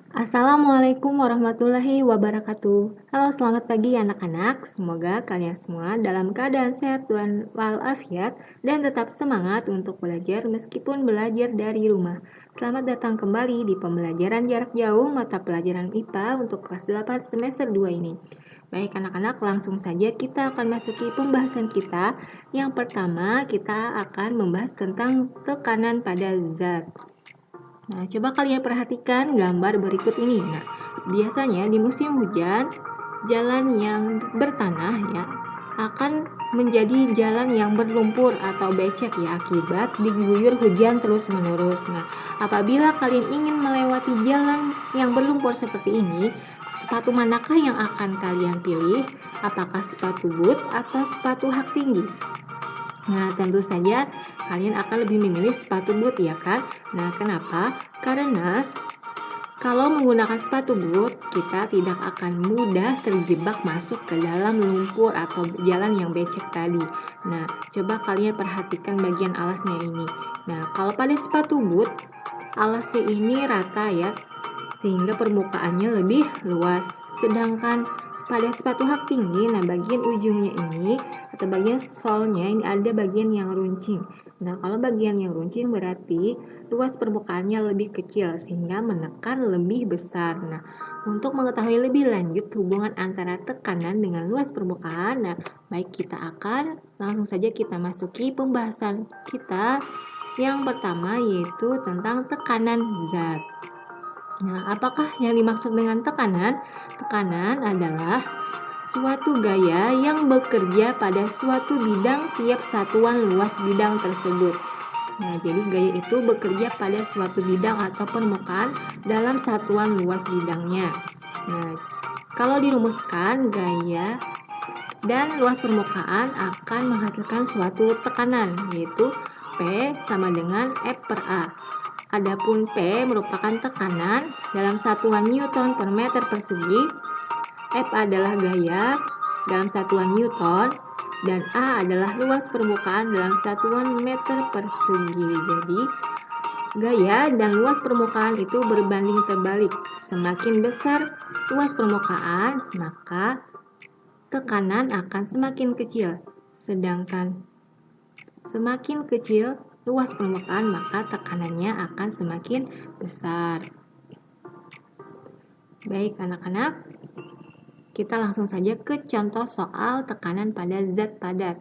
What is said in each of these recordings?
Assalamualaikum warahmatullahi wabarakatuh. Halo, selamat pagi anak-anak. Semoga kalian semua dalam keadaan sehat dan walafiat dan tetap semangat untuk belajar meskipun belajar dari rumah. Selamat datang kembali di pembelajaran jarak jauh mata pelajaran IPA untuk kelas 8 semester 2 ini. Baik anak-anak, langsung saja kita akan masuki pembahasan kita. Yang pertama, kita akan membahas tentang tekanan pada zat. Nah, coba kalian perhatikan gambar berikut ini. Nah, biasanya di musim hujan, jalan yang bertanah ya akan menjadi jalan yang berlumpur atau becek ya akibat diguyur hujan terus-menerus. Nah, apabila kalian ingin melewati jalan yang berlumpur seperti ini, sepatu manakah yang akan kalian pilih? Apakah sepatu boot atau sepatu hak tinggi? Nah, tentu saja kalian akan lebih memilih sepatu boot ya kan? Nah, kenapa? Karena kalau menggunakan sepatu boot, kita tidak akan mudah terjebak masuk ke dalam lumpur atau jalan yang becek tadi. Nah, coba kalian perhatikan bagian alasnya ini. Nah, kalau pada sepatu boot, alasnya ini rata ya, sehingga permukaannya lebih luas. Sedangkan pada sepatu hak tinggi, nah bagian ujungnya ini atau bagian solnya ini ada bagian yang runcing. Nah, kalau bagian yang runcing berarti luas permukaannya lebih kecil sehingga menekan lebih besar. Nah, untuk mengetahui lebih lanjut hubungan antara tekanan dengan luas permukaan, nah baik kita akan langsung saja kita masuki pembahasan kita yang pertama yaitu tentang tekanan zat. Nah, apakah yang dimaksud dengan tekanan? Tekanan adalah suatu gaya yang bekerja pada suatu bidang tiap satuan luas bidang tersebut. Nah, jadi gaya itu bekerja pada suatu bidang atau permukaan dalam satuan luas bidangnya. Nah, kalau dirumuskan, gaya dan luas permukaan akan menghasilkan suatu tekanan, yaitu P sama dengan F per A. Adapun P merupakan tekanan dalam satuan Newton per meter persegi, F adalah gaya dalam satuan Newton, dan A adalah luas permukaan dalam satuan meter persegi. Jadi, gaya dan luas permukaan itu berbanding terbalik. Semakin besar luas permukaan, maka tekanan akan semakin kecil. Sedangkan semakin kecil luas permukaan, maka tekanannya akan semakin besar. Baik anak-anak, kita langsung saja ke contoh soal tekanan pada zat padat.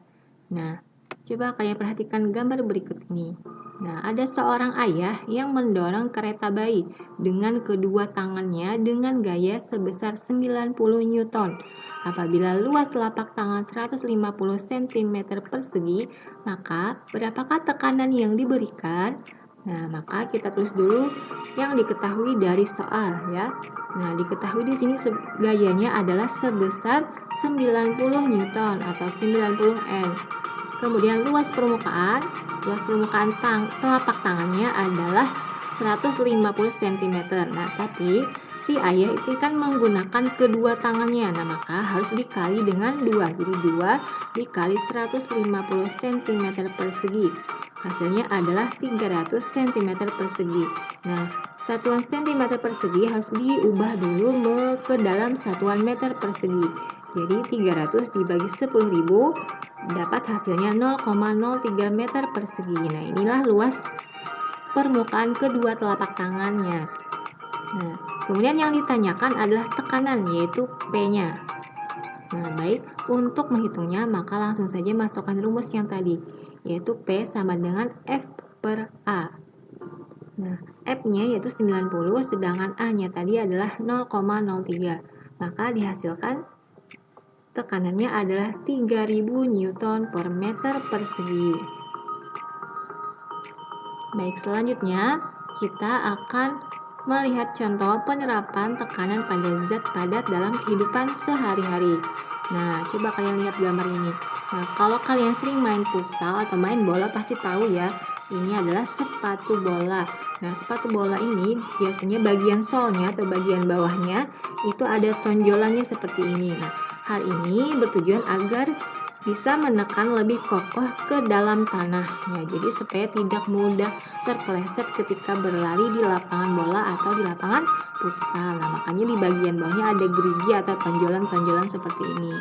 Nah, coba kalian perhatikan gambar berikut ini. Nah, ada seorang ayah yang mendorong kereta bayi dengan kedua tangannya dengan gaya sebesar 90 Newton. Apabila luas telapak tangan 150 cm persegi, maka berapakah tekanan yang diberikan? Nah, maka kita tulis dulu yang diketahui dari soal ya. Nah, diketahui di sini gayanya adalah sebesar 90 Newton atau 90 N. Kemudian luas permukaan telapak tangannya adalah 150 cm. Nah, tapi si ayah itu kan menggunakan kedua tangannya. Nah, maka harus dikali dengan 2. Jadi 2 dikali 150 cm persegi. Hasilnya adalah 300 cm persegi. Nah, satuan cm persegi harus diubah dulu ke dalam satuan meter persegi. Jadi 300 dibagi 10.000 dapat hasilnya 0,03 meter persegi. Nah, inilah luas permukaan kedua telapak tangannya. Nah, kemudian yang ditanyakan adalah tekanan, yaitu P-nya. Nah, baik, untuk menghitungnya maka langsung saja masukkan rumus yang tadi, yaitu P sama dengan F per A. Nah, F-nya yaitu 90, sedangkan A-nya tadi adalah 0,03. Maka dihasilkan tekanannya adalah 3000 Newton per meter persegi. Baik, selanjutnya kita akan melihat contoh penerapan tekanan pada zat padat dalam kehidupan sehari-hari. Nah, coba kalian lihat gambar ini. Nah, kalau kalian sering main futsal atau main bola pasti tahu ya, ini adalah sepatu bola. Nah, sepatu bola ini biasanya bagian solnya atau bagian bawahnya itu ada tonjolannya seperti ini. Nah, hal ini bertujuan agar bisa menekan lebih kokoh ke dalam tanah. Ya, jadi supaya tidak mudah terpeleset ketika berlari di lapangan bola atau di lapangan futsal. Nah, makanya di bagian bawahnya ada gerigi atau tonjolan-tonjolan seperti ini.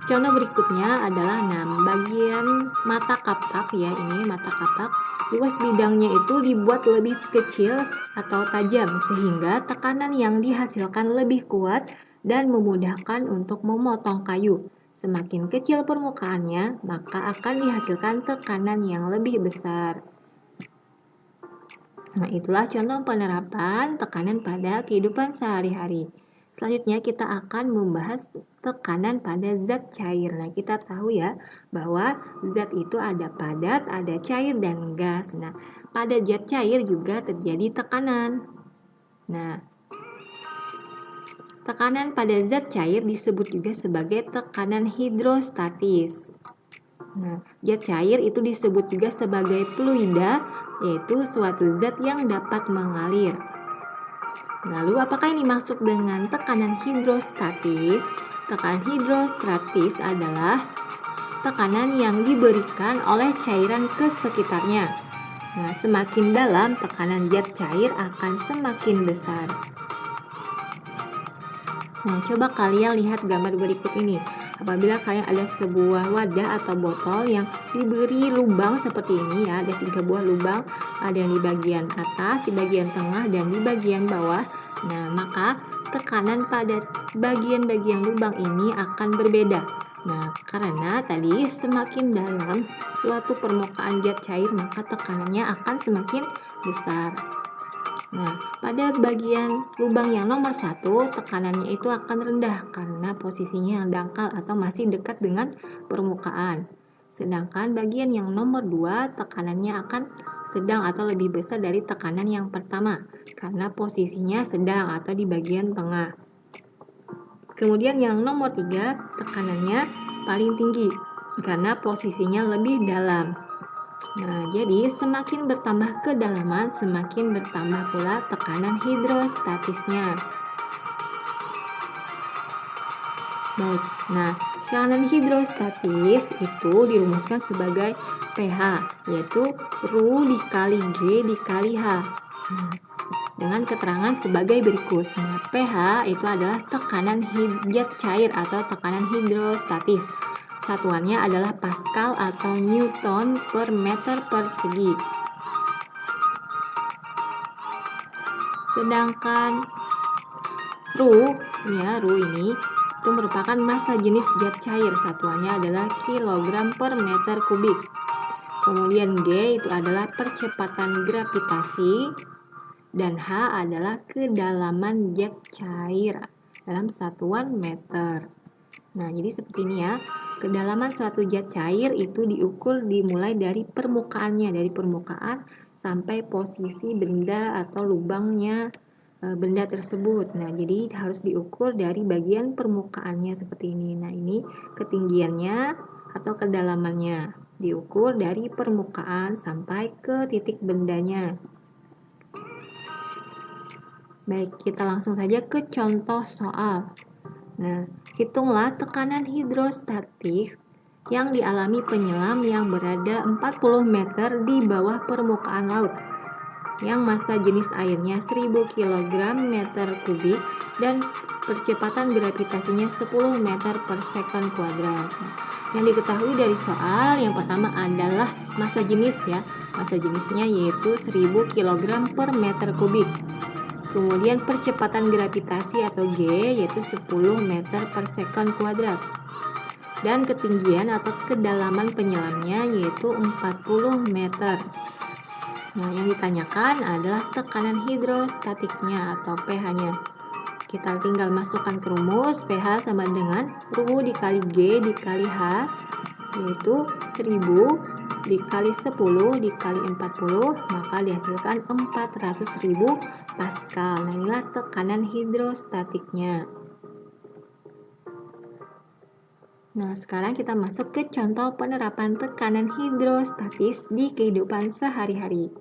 Contoh berikutnya adalah bagian mata kapak ya, ini mata kapak. Luas bidangnya itu dibuat lebih kecil atau tajam sehingga tekanan yang dihasilkan lebih kuat dan memudahkan untuk memotong kayu. Semakin kecil permukaannya, maka akan dihasilkan tekanan yang lebih besar. Nah, itulah contoh penerapan tekanan pada kehidupan sehari-hari. Selanjutnya kita akan membahas tekanan pada zat cair. Nah, kita tahu ya bahwa zat itu ada padat, ada cair, dan gas. Nah, pada zat cair juga terjadi tekanan. Nah, tekanan pada zat cair disebut juga sebagai tekanan hidrostatis. Nah, zat cair itu disebut juga sebagai fluida, yaitu suatu zat yang dapat mengalir. Lalu, apakah yang dimaksud dengan tekanan hidrostatis? Tekanan hidrostatis adalah tekanan yang diberikan oleh cairan ke sekitarnya. Nah, semakin dalam tekanan zat cair akan semakin besar. Nah, coba kalian lihat gambar berikut ini. Apabila kalian ada sebuah wadah atau botol yang diberi lubang seperti ini ya, ada 3 buah lubang, ada yang di bagian atas, di bagian tengah, dan di bagian bawah. Nah, maka tekanan pada bagian-bagian lubang ini akan berbeda. Nah, karena tadi semakin dalam suatu permukaan zat cair, maka tekanannya akan semakin besar. Nah, pada bagian lubang yang nomor 1, tekanannya itu akan rendah karena posisinya yang dangkal atau masih dekat dengan permukaan. Sedangkan bagian yang nomor 2, tekanannya akan sedang atau lebih besar dari tekanan yang pertama karena posisinya sedang atau di bagian tengah. Kemudian yang nomor 3, tekanannya paling tinggi karena posisinya lebih dalam. Nah, jadi semakin bertambah kedalaman, semakin bertambah pula tekanan hidrostatisnya. Baik, nah tekanan hidrostatis itu dirumuskan sebagai pH, yaitu Ru dikali G dikali H. Dengan keterangan sebagai berikut. Nah, pH itu adalah tekanan zat cair atau tekanan hidrostatis. Satuannya adalah Pascal atau Newton per meter persegi. Sedangkan Ru ini itu merupakan massa jenis zat cair. Satuannya adalah kilogram per meter kubik. Kemudian G itu adalah percepatan gravitasi dan H adalah kedalaman zat cair dalam satuan meter. Nah, jadi seperti ini ya. Kedalaman suatu zat cair itu diukur dimulai dari permukaannya, dari permukaan sampai posisi benda atau lubangnya benda tersebut. Nah, jadi harus diukur dari bagian permukaannya seperti ini. Nah, ini ketinggiannya atau kedalamannya diukur dari permukaan sampai ke titik bendanya. Baik, kita langsung saja ke contoh soal. Nah, hitunglah tekanan hidrostatik yang dialami penyelam yang berada 40 meter di bawah permukaan laut, yang massa jenis airnya 1000 kg meter kubik dan percepatan gravitasinya 10 meter per sekon kuadrat. Yang diketahui dari soal yang pertama adalah massa jenis ya. Massa jenisnya yaitu 1000 kg per meter kubik. Kemudian percepatan gravitasi atau G yaitu 10 meter per sekon kuadrat. Dan ketinggian atau kedalaman penyelamnya yaitu 40 meter. Nah, yang ditanyakan adalah tekanan hidrostatiknya atau pH-nya. Kita tinggal masukkan ke rumus. pH sama dengan Ru dikali G dikali H, yaitu 1000 dikali 10 dikali 40, maka dihasilkan 400.000 Pascal. Nah, inilah tekanan hidrostatiknya. Nah, sekarang kita masuk ke contoh penerapan tekanan hidrostatis di kehidupan sehari-hari.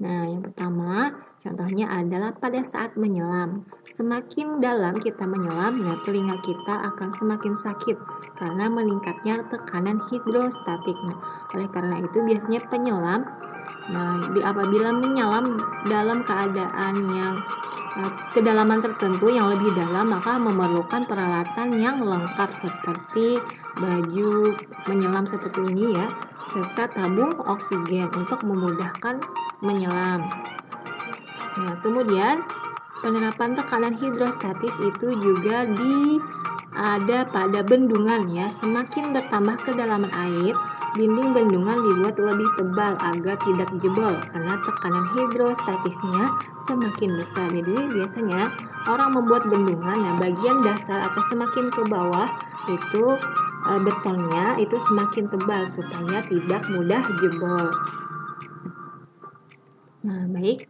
Nah, yang pertama, Contohnya adalah pada saat menyelam. Semakin dalam kita menyelam, ya telinga kita akan semakin sakit karena meningkatnya tekanan hidrostatik. Nah, oleh karena itu biasanya penyelam, apabila menyelam dalam keadaan yang kedalaman tertentu yang lebih dalam, maka memerlukan peralatan yang lengkap seperti baju menyelam seperti ini ya, serta tabung oksigen untuk memudahkan menyelam. Nah, kemudian penerapan tekanan hidrostatis itu juga ada pada bendungan ya. Semakin bertambah kedalaman air, dinding bendungan dibuat lebih tebal agar tidak jebol karena tekanan hidrostatisnya semakin besar. Jadi biasanya orang membuat bendungan, nah bagian dasar atau semakin ke bawah itu betonnya itu semakin tebal supaya tidak mudah jebol. Nah, baik.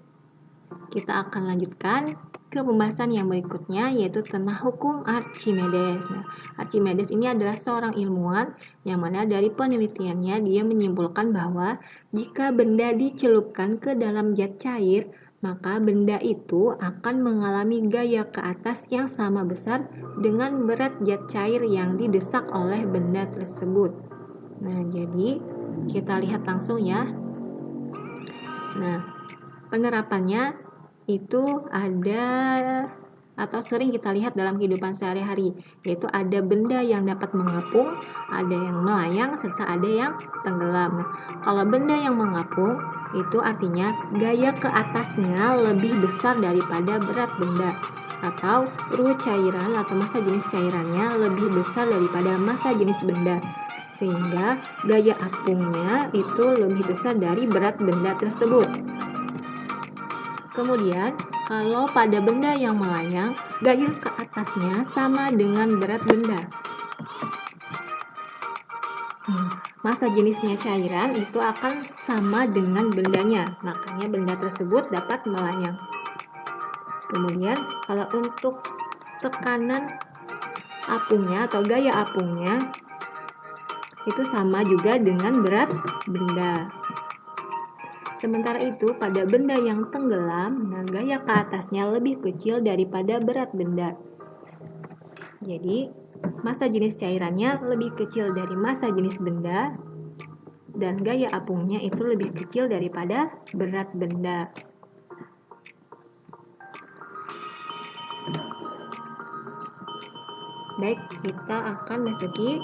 Kita akan lanjutkan ke pembahasan yang berikutnya, yaitu tentang hukum Archimedes. Nah, Archimedes ini adalah seorang ilmuwan yang mana dari penelitiannya dia menyimpulkan bahwa jika benda dicelupkan ke dalam zat cair, maka benda itu akan mengalami gaya ke atas yang sama besar dengan berat zat cair yang didesak oleh benda tersebut. Nah, jadi kita lihat langsung ya. Nah, penerapannya itu ada atau sering kita lihat dalam kehidupan sehari-hari, yaitu ada benda yang dapat mengapung, ada yang melayang, serta ada yang tenggelam. Nah, kalau benda yang mengapung itu artinya gaya ke atasnya lebih besar daripada berat benda, atau ruh cairan atau massa jenis cairannya lebih besar daripada massa jenis benda, sehingga gaya apungnya itu lebih besar dari berat benda tersebut. Kemudian, kalau pada benda yang melayang, gaya ke atasnya sama dengan berat benda. Massa jenisnya cairan itu akan sama dengan bendanya, makanya benda tersebut dapat melayang. Kemudian, kalau untuk tekanan apungnya atau gaya apungnya, itu sama juga dengan berat benda. Sementara itu, pada benda yang tenggelam, gaya ke atasnya lebih kecil daripada berat benda. Jadi, massa jenis cairannya lebih kecil dari massa jenis benda, dan gaya apungnya itu lebih kecil daripada berat benda. Baik, kita akan masuki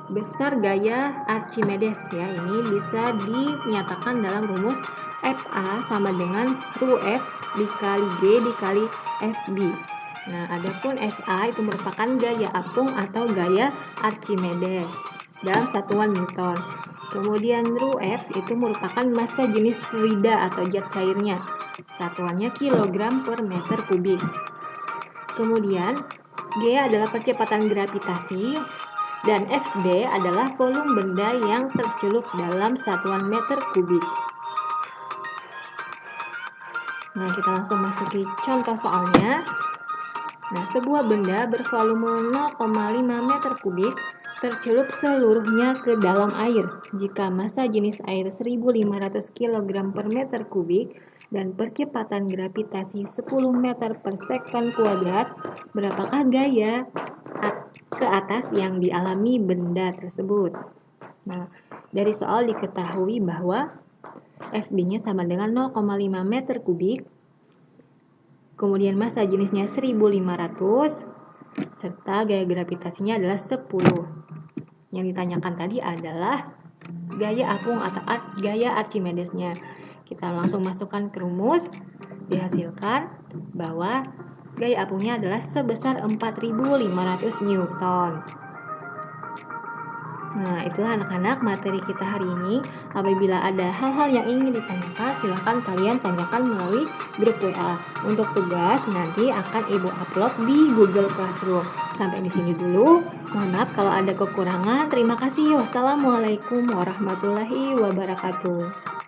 besar gaya Archimedes ya. Ini bisa dinyatakan dalam rumus FA sama dengan rho F dikali G dikali FB. Nah, adapun FA itu merupakan gaya apung atau gaya Archimedes dalam satuan Newton. Kemudian rho F itu merupakan massa jenis fluida atau zat cairnya. Satuannya kilogram per meter kubik. Kemudian G adalah percepatan gravitasi, dan FB adalah volume benda yang tercelup dalam satuan meter kubik. Nah, kita langsung masuki contoh soalnya. Nah, sebuah benda bervolume 0,5 meter kubik tercelup seluruhnya ke dalam air. Jika massa jenis air 1500 kg per meter kubik dan percepatan gravitasi 10 meter per sekon kuadrat, berapakah gaya ke atas yang dialami benda tersebut? Nah, dari soal diketahui bahwa FB-nya sama dengan 0,5 meter kubik, kemudian massa jenisnya 1500, serta gaya gravitasinya adalah 10. Yang ditanyakan tadi adalah gaya apung atau gaya Archimedesnya. Kita langsung masukkan ke rumus, dihasilkan bahwa gaya apungnya adalah sebesar 4500 Newton. Nah, itulah anak-anak materi kita hari ini. Apabila ada hal-hal yang ingin ditanyakan, silahkan kalian tanyakan melalui grup WA. Untuk tugas nanti akan Ibu upload di Google Classroom. Sampai di sini dulu. Mohon maaf kalau ada kekurangan. Terima kasih. Wassalamualaikum warahmatullahi wabarakatuh.